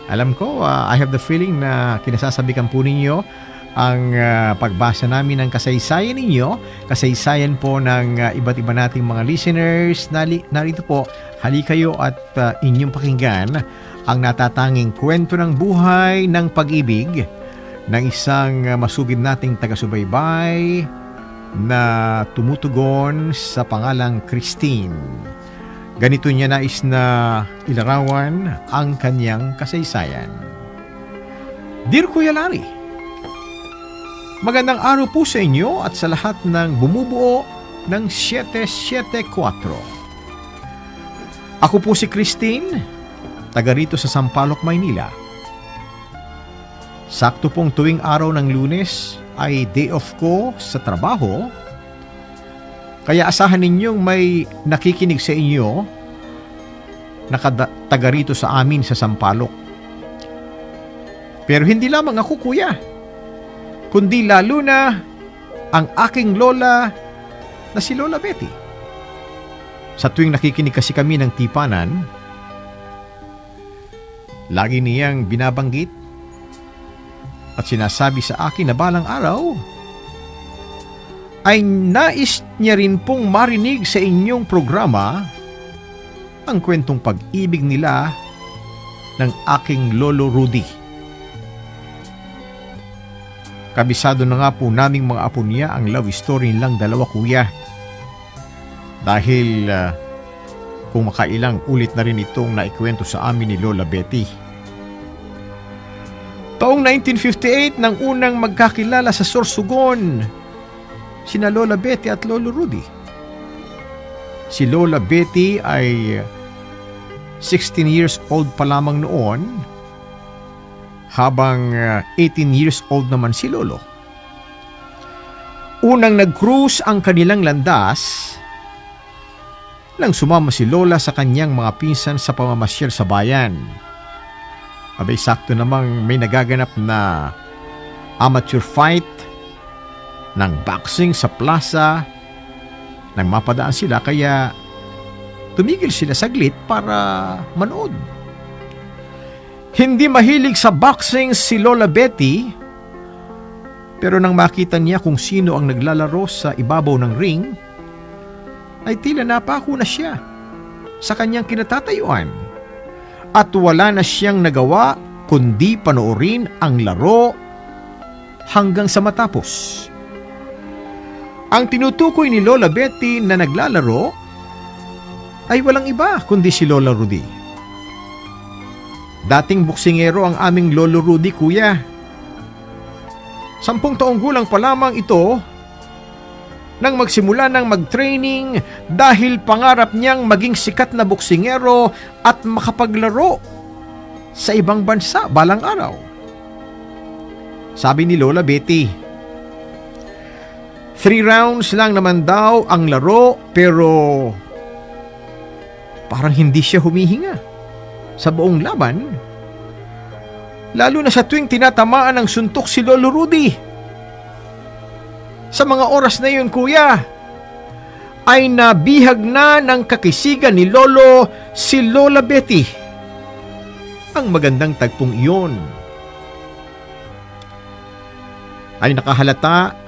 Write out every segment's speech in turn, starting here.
Alam ko, I have the feeling na kinasasabikan po ninyo ang pagbasa namin ng kasaysayan ninyo, kasaysayan po ng iba't iba nating mga listeners. Narito po, hali kayo at inyong pakinggan ang natatanging kwento ng buhay ng pag-ibig ng isang masugid nating taga-subaybay na tumutugon sa pangalang Christine. Ganito niya nais na ilarawan ang kanyang kasaysayan. Dear Kuya Larry, magandang araw po sa inyo at sa lahat ng bumubuo ng 774. Ako po si Christine, taga rito sa Sampaloc, Maynila. Sakto pong tuwing araw ng Lunes ay day off ko sa trabaho, kaya asahan ninyong may nakikinig sa inyo na taga rito sa amin sa Sampaloc. Pero hindi lamang ako, kuya, kundi lalo na ang aking lola na si Lola Betty. Sa tuwing nakikinig kasi kami ng tipanan, lagi niyang binabanggit at sinasabi sa akin na balang araw ay nais niya rin pong marinig sa inyong programa ang kwentong pag-ibig nila ng aking Lolo Rudy. Kabisado na nga po naming mga apo niya ang love story nilang dalawa, kuya. Dahil kung makailang ulit na rin itong naikwento sa amin ni Lola Betty. Taong 1958 nang unang magkakilala sa Sorsogon sina Lola Betty at Lolo Rudy. Si Lola Betty ay 16 years old pa lamang noon, habang 18 years old naman si Lolo. Unang nag-cruise ang kanilang landas nang sumama si Lola sa kanyang mga pinsan sa pamamasyal sa bayan. Abay, sakto namang may nagaganap na amateur fight ng boxing sa plaza nang mapadaan sila, kaya tumigil sila saglit para manood. Hindi mahilig sa boxing si Lola Betty, pero nang makita niya kung sino ang naglalaro sa ibabaw ng ring, ay tila napako na siya sa kanyang kinatatayuan at wala na siyang nagawa kundi panoorin ang laro hanggang sa matapos. Ang tinutukoy ni Lola Betty na naglalaro ay walang iba kundi si Lola Rudy. Dating buksingero ang aming Lolo Rudy, kuya. 10 taong gulang pa lamang ito nang magsimula ng mag-training dahil pangarap niyang maging sikat na buksingero at makapaglaro sa ibang bansa balang araw. Sabi ni Lola Betty, 3 rounds lang naman daw ang laro, pero parang hindi siya humihinga sa buong laban, lalo na sa tuwing tinatamaan ng suntok si Lolo Rudy. Sa mga oras na yun, kuya, ay nabihag na ng kakisigan ni Lolo si Lola Betty. Ang magandang tagpong iyon ay nakahalata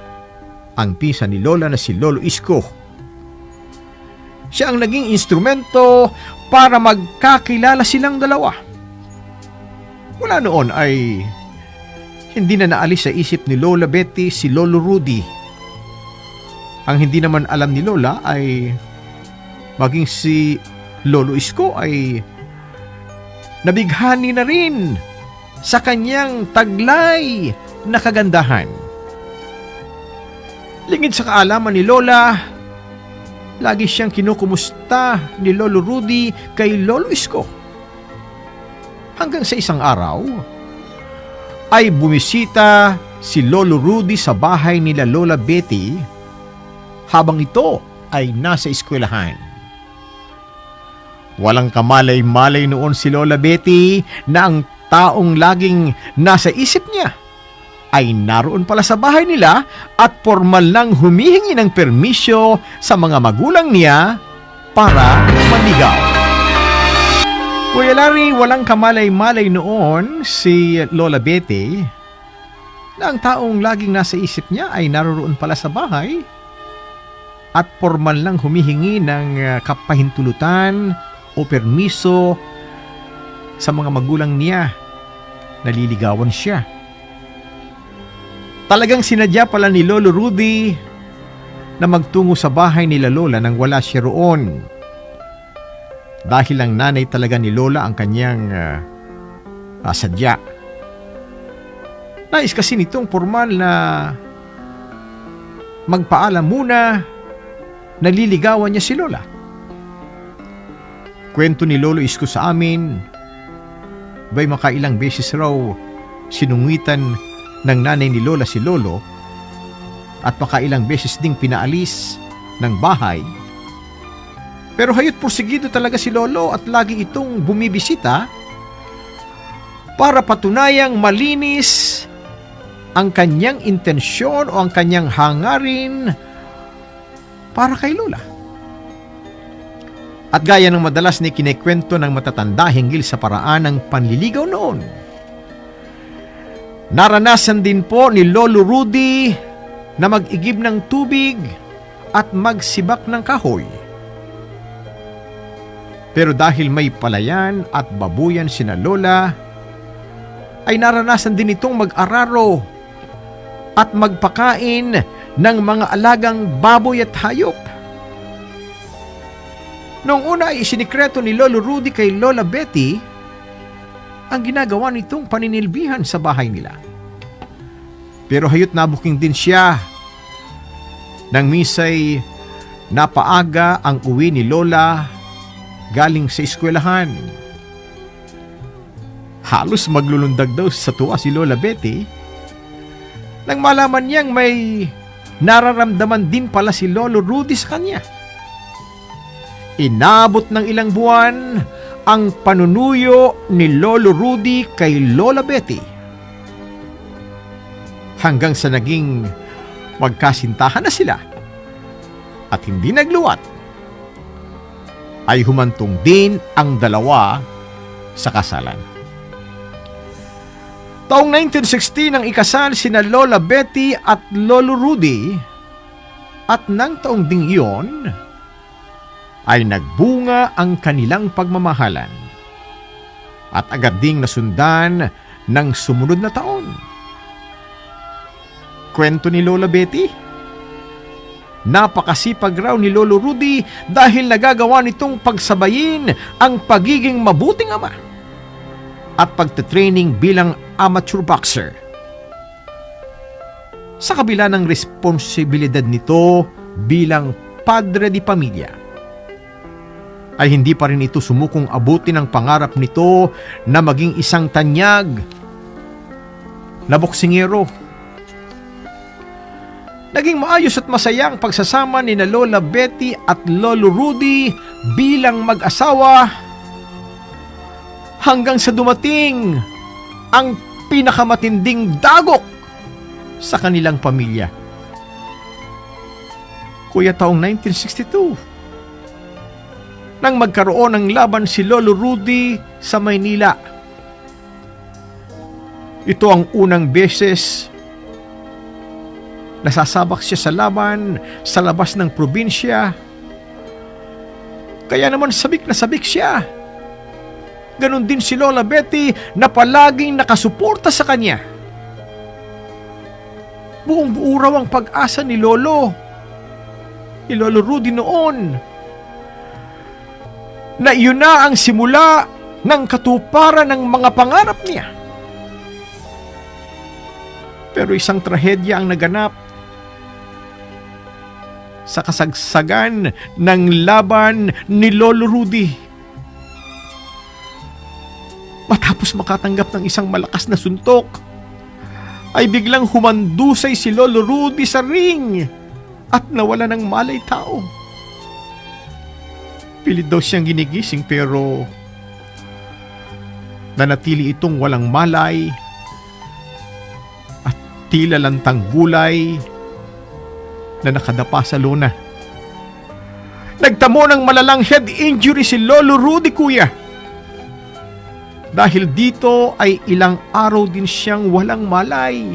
ang pinsan ni Lola na si Lolo Isko. Siya ang naging instrumento para magkakilala silang dalawa. Mula noon ay hindi na naalis sa isip ni Lola Betty si Lolo Rudy. Ang hindi naman alam ni Lola ay maging si Lolo Isko ay nabighani na rin sa kanyang taglay na kagandahan. Lingid sa kaalaman ni Lola, lagi siyang kinukumusta ni Lolo Rudy kay Lolo Isko. Hanggang sa isang araw, ay bumisita si Lolo Rudy sa bahay nila Lola Betty habang ito ay nasa eskwelahan. Walang kamalay-malay noon si Lola Betty na ang taong laging nasa isip niya ay naroon pala sa bahay nila at formal nang humihingi ng permisyo sa mga magulang niya para maligaw. Kuya Larry, walang kamalay-malay noon si Lola Betty na ang taong laging nasa isip niya ay naroroon pala sa bahay at formal lang humihingi ng kapahintulutan o permiso sa mga magulang niya. Naliligawan siya. Talagang sinadya pala ni Lolo Rudy na magtungo sa bahay nila Lola nang wala siya roon. Dahil ang nanay talaga ni Lola ang kanyang sadya. Nais kasi nitong formal na magpaalam muna naliligawan niya si Lola. Kwento ni Lolo Isko sa amin, ba'y makailang beses raw sinungitan ng nanay ni Lola si Lolo at makailang beses ding pinaalis ng bahay. Pero hayot porsigido talaga si Lolo at lagi itong bumibisita para patunayang malinis ang kanyang intensyon o ang kanyang hangarin para kay Lola. At gaya ng madalas ni kinekwento ng matatanda hinggil sa paraan ng panliligaw noon, naranasan din po ni Lolo Rudy na mag-igib ng tubig at magsibak ng kahoy. Pero dahil may palayan at babuyan sina Lola, ay naranasan din itong mag-araro at magpakain ng mga alagang baboy at hayop. Noong una ay isinikreto ni Lolo Rudy kay Lola Betty ang ginagawa nitong paninilbihan sa bahay nila. Pero hayot nabuking din siya nang misay napaaga ang uwi ni Lola galing sa eskwelahan. Halos maglulundag daw sa tuwa si Lola Betty nang malaman niyang may nararamdaman din pala si Lolo Rudy sa kanya. Inabot ng ilang buwan ang panunuyo ni Lolo Rudy kay Lola Betty hanggang sa naging magkasintahan na sila at hindi nagluwat ay humantong din ang dalawa sa kasalan. Taong 1960 nang ikasal sina Lola Betty at Lolo Rudy at nang taong ding iyon ay nagbunga ang kanilang pagmamahalan at agad ding nasundan ng sumunod na taon. Kwento ni Lola Betty, napakasipag raw ni Lolo Rudy dahil nagagawa nitong pagsabayin ang pagiging mabuting ama at pagtitraining bilang amateur boxer. Sa kabila ng responsibilidad nito bilang padre di pamilya, ay hindi pa rin ito sumukong abutin ang pangarap nito na maging isang tanyag na boksingero. Naging maayos at masaya ang pagsasama ni na Lola Betty at Lolo Rudy bilang mag-asawa hanggang sa dumating ang pinakamatinding dagok sa kanilang pamilya. Kuya, taong 1962, nang magkaroon ng laban si Lolo Rudy sa Maynila. Ito ang unang beses nasasabak siya sa laban sa labas ng probinsya. Kaya naman sabik na sabik siya. Ganon din si Lola Betty na palaging nakasuporta sa kanya. Buong buo raw ang pag-asa ni Lolo Rudy noon na iyon na ang simula ng katuparan ng mga pangarap niya. Pero isang trahedya ang naganap sa kasagsagan ng laban ni Lolo Rudy. Matapos makatanggap ng isang malakas na suntok, ay biglang humandusay si Lolo Rudy sa ring at nawala ng malay tao. Pilit daw siyang ginigising pero nanatili itong walang malay at tila lantang gulay na nakadapa sa lona. Nagtamo ng malalang head injury si Lolo Rudy, kuya. Dahil dito ay ilang araw din siyang walang malay.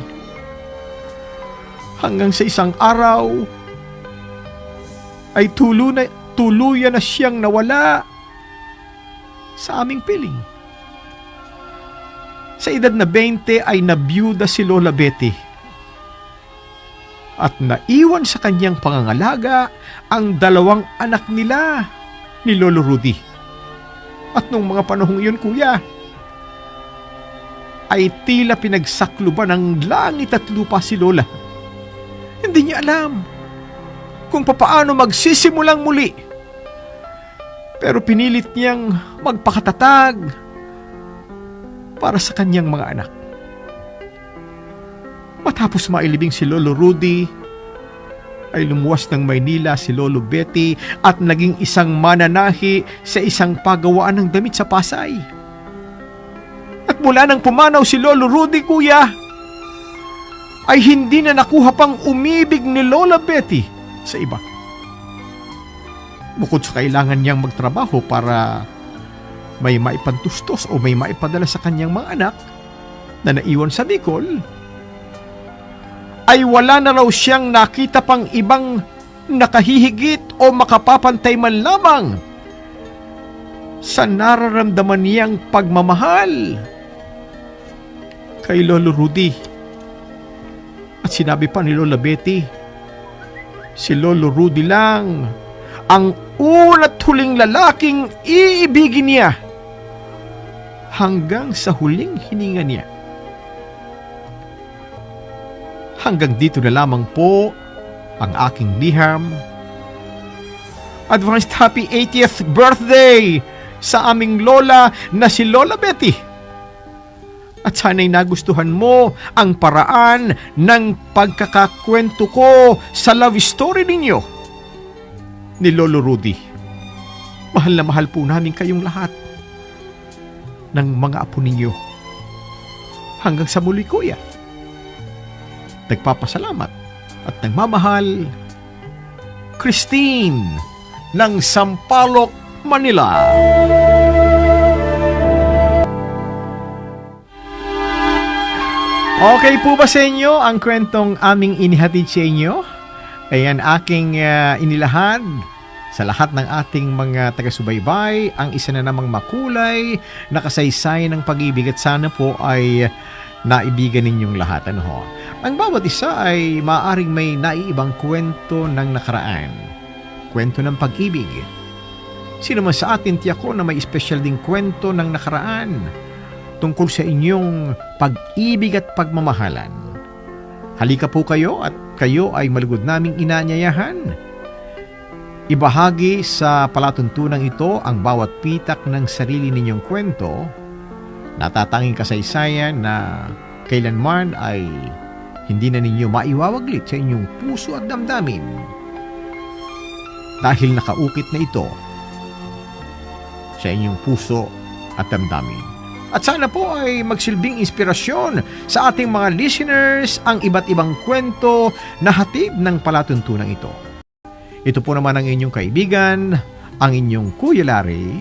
Hanggang sa isang araw ay tuluyan na siyang nawala sa aming piling. Sa edad na 20 ay nabiyuda si Lola Betty at naiwan sa kanyang pangangalaga ang 2 anak nila ni Lolo Rudy. At nung mga panahong iyon, kuya, ay tila pinagsakluban ng langit at lupa si Lola. Hindi niya alam kung papaano magsisimulang muli. Pero pinilit niyang magpakatatag para sa kanyang mga anak. Matapos mailibing si Lolo Rudy, ay lumuwas ng Maynila si Lolo Betty at naging isang mananahi sa isang pagawaan ng damit sa Pasay. At mula nang pumanaw si Lolo Rudy, kuya, ay hindi na nakuha pang umibig ni Lola Betty sa iba. Bukod sa kailangan niyang magtrabaho para may maipantustos o may maipadala sa kanyang mga anak na naiwan sa Bicol, ay wala na raw siyang nakita pang ibang nakahihigit o makapapantay man lamang sa nararamdaman niyang pagmamahal kay Lolo Rudy. At sinabi pa ni Lola Betty, si Lolo Rudy lang ang una't huling lalaking iibigin niya hanggang sa huling hininga niya. Hanggang dito na lamang po ang aking liham. Advanced happy 80th birthday sa aming lola na si Lola Betty. At sana'y nagustuhan mo ang paraan ng pagkakakwento ko sa love story ninyo ni Lolo Rudy. Mahal na mahal po namin kayong lahat ng mga apo ninyo. Hanggang sa muli, kuya. Nagpapasalamat at nagmamahal, Christine ng Sampaloc, Manila. Okay po ba sa inyo ang kwentong aming inihatid sa inyo? Ayan, aking inilahad sa lahat ng ating mga taga-subaybay ang isa na namang makulay na kasaysayan ng pag-ibig at sana po ay naibigan ninyong lahat. Ano ho? Ang bawat isa ay maaaring may naiibang kwento ng nakaraan. Kwento ng pag-ibig. Sino man sa atin tiyak ko na may espesyal ding kwento ng nakaraan tungkol sa inyong pag-ibig at pagmamahalan. Halika po kayo at kayo ay malugod naming inanyayahan. Ibahagi sa palatuntunang ito ang bawat pitak ng sarili ninyong kwento, natatanging kasaysayan na kailanman ay hindi na ninyo maiwawaglit sa inyong puso at damdamin dahil nakaukit na ito sa inyong puso at damdamin. At sana po ay magsilbing inspirasyon sa ating mga listeners ang iba't ibang kwento na hatid ng palatuntunang ito. Ito po naman ang inyong kaibigan, ang inyong Kuya Larry.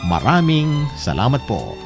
Maraming salamat po.